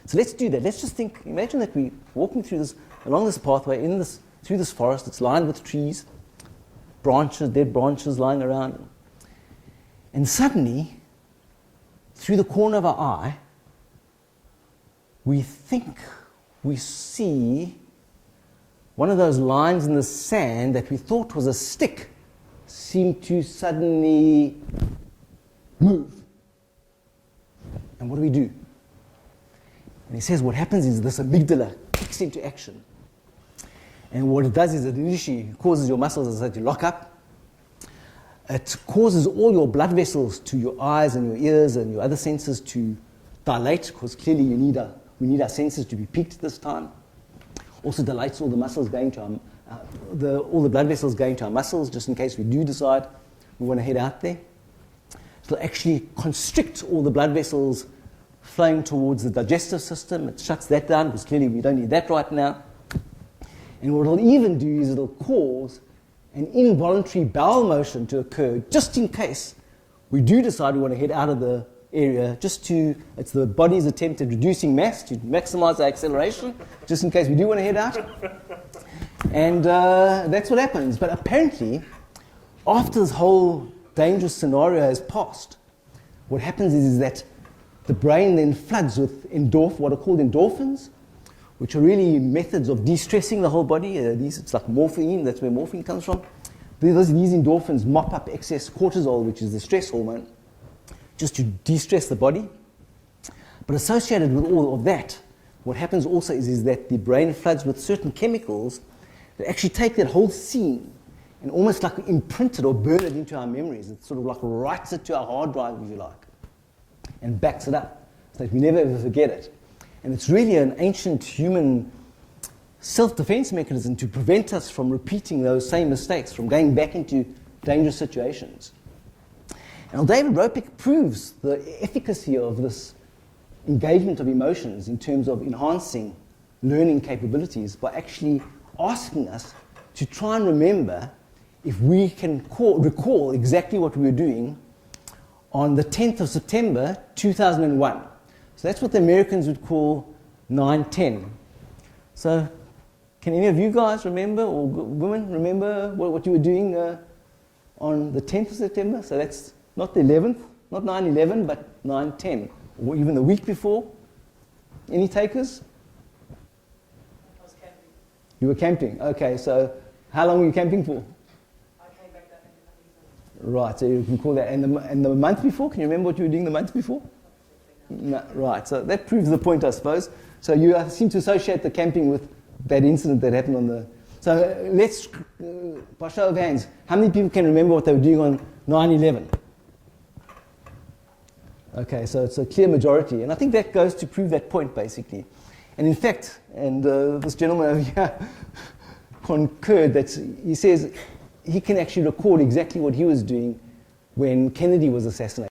So let's do that. Let's just think, imagine that we're walking along this pathway, through this forest. It's lined with trees, dead branches lying around. And suddenly, through the corner of our eye, we think we see one of those lines in the sand that we thought was a stick seem to suddenly move. And what do? And he says what happens is this amygdala kicks into action. And what it does is it initially causes your muscles, as I said, to lock up. It causes all your blood vessels to your eyes and your ears and your other senses to dilate, because clearly we need our senses to be peaked this time. Also dilates all the muscles going to all the blood vessels going to our muscles, just in case we do decide we want to head out there. It'll actually constrict all the blood vessels flowing towards the digestive system. It shuts that down, because clearly we don't need that right now. And what it'll even do is it'll cause an involuntary bowel motion to occur, just in case we do decide we want to head out of the area, it's the body's attempt at reducing mass to maximize our acceleration, just in case we do want to head out. And that's what happens. But apparently, after this whole dangerous scenario has passed, what happens is that the brain then floods with what are called endorphins, which are really methods of de-stressing the whole body. It's like morphine, that's where morphine comes from. These endorphins mop up excess cortisol, which is the stress hormone, just to de-stress the body. But associated with all of that, what happens also is that the brain floods with certain chemicals that actually take that whole scene and almost like imprint it or burn it into our memories. It sort of like writes it to our hard drive, if you like, and backs it up so that we never ever forget it. And it's really an ancient human self-defense mechanism to prevent us from repeating those same mistakes, from going back into dangerous situations. Now, David Ropik proves the efficacy of this engagement of emotions in terms of enhancing learning capabilities by actually asking us to try and remember if we can recall exactly what we were doing on the 10th of September 2001. So that's what the Americans would call 9/10. So can any of you guys remember, or women remember what you were doing on the 10th of September? So that's not the 11th, not 9/11, but 9/10, or even the week before. Any takers? I was camping. You were camping. Okay, so how long were you camping for? I came back that evening. Right, so you can call that. And the month before, can you remember what you were doing the month before? No, right, so that proves the point, I suppose. So you seem to associate the camping with that incident that happened on the... So let's, by show of hands, how many people can remember what they were doing on 9/11? Okay, so it's a clear majority. And I think that goes to prove that point, basically. And in fact, this gentleman over here concurred that he says he can actually record exactly what he was doing when Kennedy was assassinated.